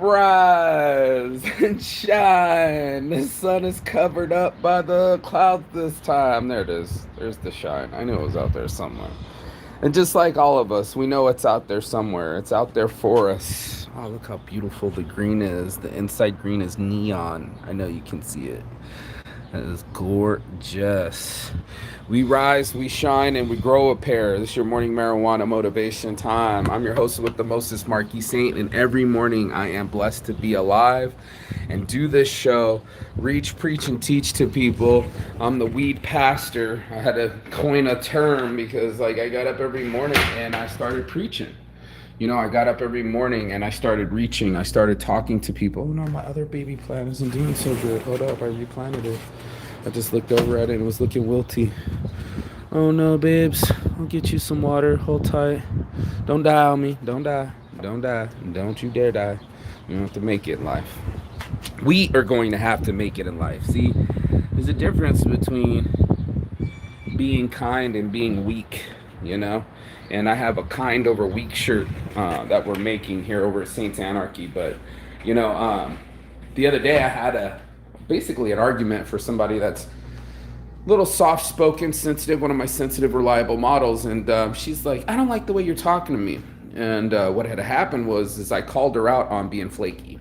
Rise and shine. The sun is covered up by the clouds this time. There it is. There's the shine. I knew it was out there somewhere. And just like all of us, we know it's out there somewhere. It's out there for us. Oh, look how beautiful the green is. The inside green is neon. I know you can see it. That is gorgeous. We rise, we shine, and we grow a pair. This is your morning marijuana motivation time. I'm your host with the mostest, Marquis Saint, and every morning I am blessed to be alive and do this show, reach, preach, and teach to people. I'm the weed pastor. I had to coin a term because I got up every morning and I started preaching. I got up every morning and I started reaching. I started talking to people. Oh no, my other baby plant isn't doing so good. Hold up, I replanted it. I just looked over at it and it was looking wilty. Oh no, babes. I'll get you some water. Hold tight. Don't die on me. Don't die. Don't die. Don't you dare die. You don't have to make it in life. We are going to have to make it in life. See, there's a difference between being kind and being weak. And I have a kind over weak shirt that we're making here over at Saints Anarchy. But the other day I had basically an argument for somebody that's a little soft spoken, sensitive, one of my sensitive, reliable models, and she's like, I don't like the way you're talking to me. And what had happened was I called her out on being flaky,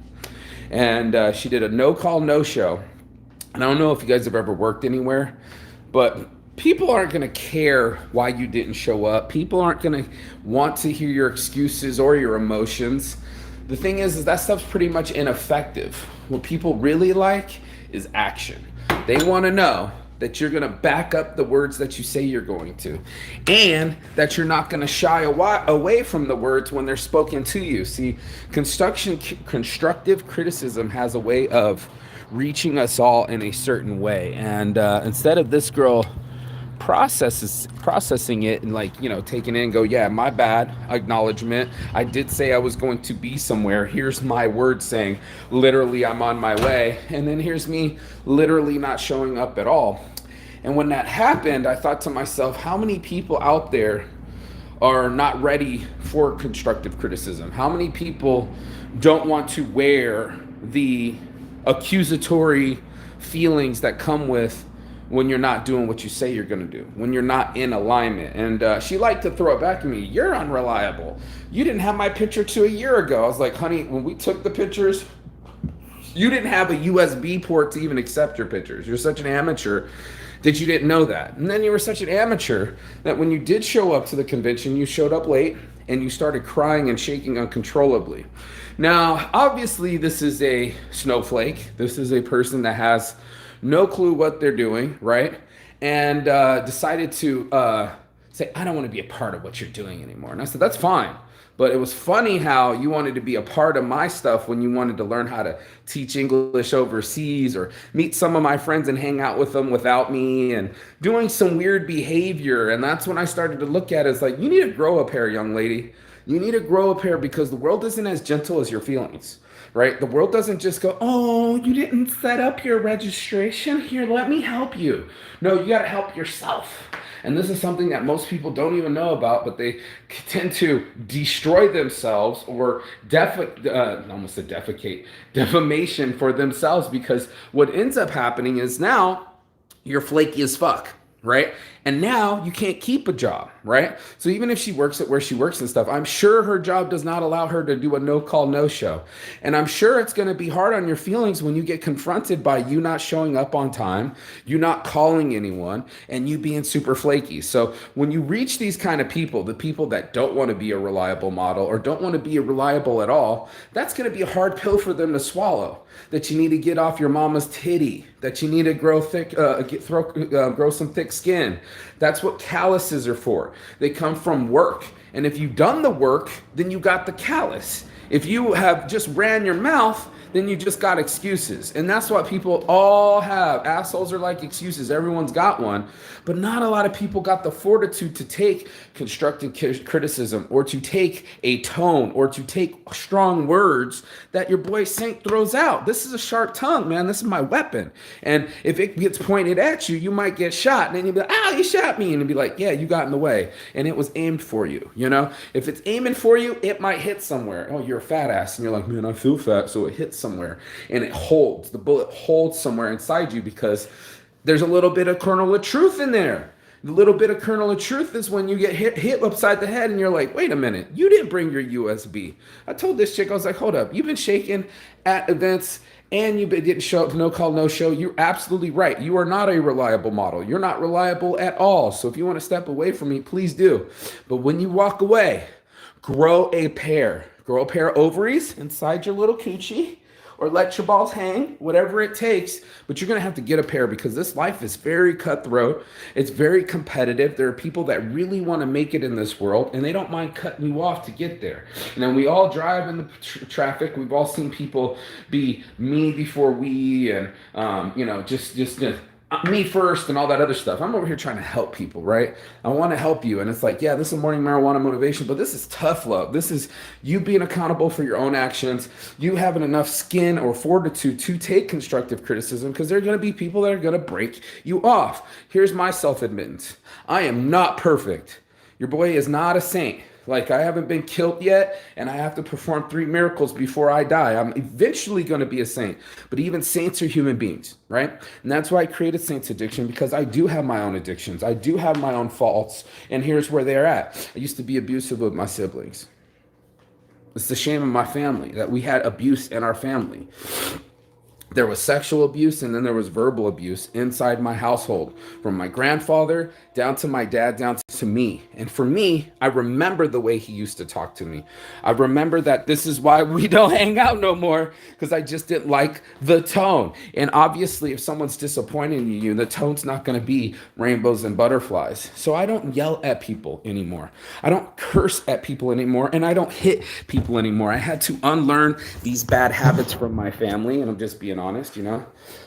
and she did a no call, no show. And I don't know if you guys have ever worked anywhere, but people aren't going to care why you didn't show up. People aren't going to want to hear your excuses or your emotions. The thing is that stuff's pretty much ineffective. What people really like is action. They want to know that you're going to back up the words that you say you're going to, and that you're not going to shy away from the words when they're spoken to you. See, constructive criticism has a way of reaching us all in a certain way. And instead of this girl processing it and taking it and go, yeah, my bad, acknowledgement, I did say I was going to be somewhere, here's my word saying literally I'm on my way, and then here's me literally not showing up at all. And when that happened, I thought to myself, how many people out there are not ready for constructive criticism? How many people don't want to wear the accusatory feelings that come with when you're not doing what you say you're going to do, when you're not in alignment? And she liked to throw it back at me. You're unreliable. You didn't have my picture to a year ago. I was like, honey, when we took the pictures, you didn't have a USB port to even accept your pictures. You're such an amateur that you didn't know that. And then you were such an amateur that when you did show up to the convention, you showed up late and you started crying and shaking uncontrollably. Now, obviously, this is a snowflake. This is a person that has no clue what they're doing, right? And decided to say, I don't want to be a part of what you're doing anymore. And I said, that's fine. But it was funny how you wanted to be a part of my stuff when you wanted to learn how to teach English overseas or meet some of my friends and hang out with them without me and doing some weird behavior. And that's when I started to look at it as like, you need to grow a pair, young lady. You need to grow a pair, because the world isn't as gentle as your feelings. Right? The world doesn't just go, oh, you didn't set up your registration. Here, let me help you. No, you got to help yourself. And this is something that most people don't even know about, but they tend to destroy themselves or defamation for themselves, because what ends up happening is now you're flaky as fuck. Right? And now you can't keep a job, right? So even if she works at where she works and stuff, I'm sure her job does not allow her to do a no call, no show. And I'm sure it's going to be hard on your feelings when you get confronted by you not showing up on time, you not calling anyone, and you being super flaky. So when you reach these kind of people, the people that don't want to be a reliable model or don't want to be reliable at all, that's going to be a hard pill for them to swallow. That you need to get off your mama's titty, that you need to grow grow some thick skin. That's what calluses are for. They come from work. And if you've done the work, then you got the callus. If you have just ran your mouth, then you just got excuses. And that's what people all have. Assholes are like excuses. Everyone's got one. But not a lot of people got the fortitude to take constructive criticism, or to take a tone, or to take strong words that your boy Saint throws out. This is a sharp tongue, man. This is my weapon. And if it gets pointed at you, you might get shot. And then you'll be like, ah, you shot me. And it'll be like, yeah, you got in the way. And it was aimed for you, you know? If it's aiming for you, it might hit somewhere. Oh, you're you're a fat ass and you're like, man, I feel fat. So it hits somewhere and it holds. The bullet holds somewhere inside you because there's a little bit of kernel of truth in there. The little bit of kernel of truth is when you get hit upside the head and you're like, wait a minute, you didn't bring your USB. I told this chick, I was like, hold up, you've been shaking at events and you didn't show up, no call, no show. You're absolutely right. You are not a reliable model. You're not reliable at all. So if you want to step away from me, please do. But when you walk away, grow a pair. Grow a pair of ovaries inside your little coochie, or let your balls hang, whatever it takes. But you're gonna have to get a pair because this life is very cutthroat. It's very competitive. There are people that really want to make it in this world and they don't mind cutting you off to get there. And then we all drive in the traffic. We've all seen people be me before we, and just me first and all that other stuff. I'm over here trying to help people, right? I want to help you. And it's like, yeah, this is morning marijuana motivation, but this is tough love. This is you being accountable for your own actions, you having enough skin or fortitude to take constructive criticism, because there are going to be people that are going to break you off. Here's my self-admittance. I am not perfect. Your boy is not a saint. Like, I haven't been killed yet, and I have to perform 3 miracles before I die. I'm eventually going to be a saint. But even saints are human beings, right? And that's why I created Saints Addiction, because I do have my own addictions. I do have my own faults, and here's where they're at. I used to be abusive with my siblings. It's the shame of my family that we had abuse in our family. There was sexual abuse, and then there was verbal abuse inside my household, from my grandfather down to my dad, down to me. And for me, I remember the way he used to talk to me. I remember that this is why we don't hang out no more, because I just didn't like the tone. And obviously, if someone's disappointing you, the tone's not going to be rainbows and butterflies. So I don't yell at people anymore. I don't curse at people anymore, and I don't hit people anymore. I had to unlearn these bad habits from my family, and I'm just being honest,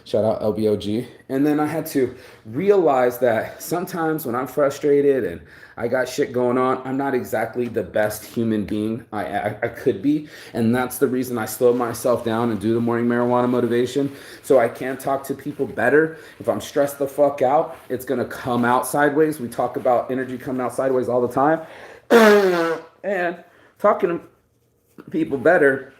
shout out LBOG. And then I had to realize that sometimes when I'm frustrated and I got shit going on, I'm not exactly the best human being I could be. And that's the reason I slow myself down and do the morning marijuana motivation, so I can talk to people better. If I'm stressed the fuck out, it's going to come out sideways. We talk about energy coming out sideways all the time. And talking to people better,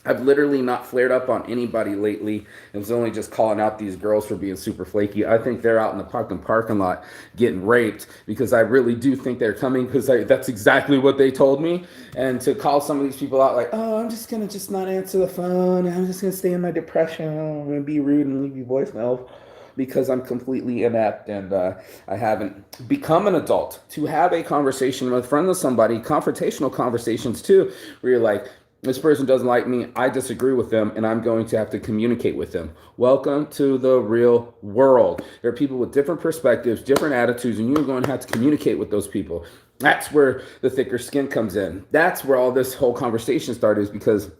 I've literally not flared up on anybody lately. It was only just calling out these girls for being super flaky. I think they're out in the parking lot getting raped, because I really do think they're coming, because that's exactly what they told me. And to call some of these people out like, oh, I'm just going to not answer the phone. I'm just going to stay in my depression. I'm going to be rude and leave you voicemails, because I'm completely inept and I haven't become an adult to have a conversation with a friend of somebody, confrontational conversations too, where you're like, this person doesn't like me, I disagree with them, and I'm going to have to communicate with them. Welcome to the real world. There are people with different perspectives, different attitudes, and you're going to have to communicate with those people. That's where the thicker skin comes in. That's where all this whole conversation started, is because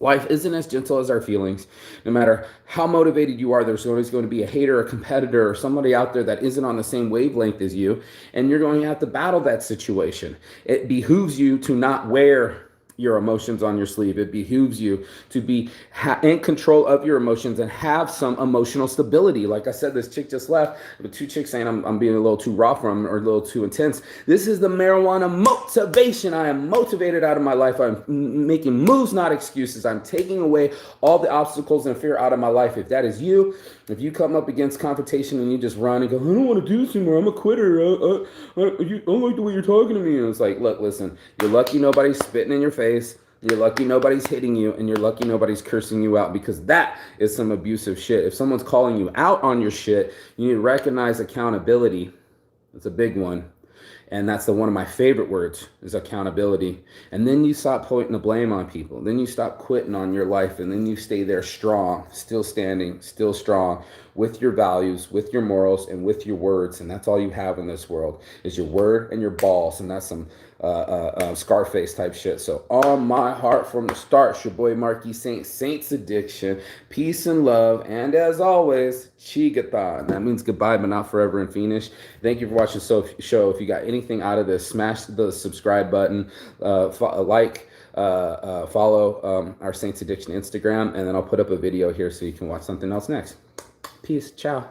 life isn't as gentle as our feelings. No matter how motivated you are, there's always going to be a hater, a competitor, or somebody out there that isn't on the same wavelength as you, and you're going to have to battle that situation. It behooves you to not wear your emotions on your sleeve. It behooves you to be in control of your emotions and have some emotional stability. Like I said, this chick just left, but 2 chicks saying I'm being a little too raw for them or a little too intense. This is the marijuana motivation. I am motivated out of my life. I'm making moves, not excuses. I'm taking away all the obstacles and fear out of my life. If that is you, if you come up against confrontation and you just run and go, I don't want to do this anymore, I'm a quitter, I don't like the way you're talking to me. And it's like, look, listen, you're lucky nobody's spitting in your face. You're lucky nobody's hitting you, and you're lucky nobody's cursing you out, because that is some abusive shit. If someone's calling you out on your shit, you need to recognize accountability. That's a big one. And that's one of my favorite words, is accountability. And then you stop pointing the blame on people. Then you stop quitting on your life, and then you stay there strong, still standing, still strong, with your values, with your morals, and with your words. And that's all you have in this world, is your word and your balls. And that's some Scarface type shit. So on my heart from the start, it's your boy Marquis Saint, Saints Addiction, peace and love, and as always, Chigathan. That means goodbye, but not forever and fiendish. Thank you for watching the show. If you got anything out of this, smash the subscribe button, follow our Saints Addiction Instagram, and then I'll put up a video here so you can watch something else next. Peace. Ciao.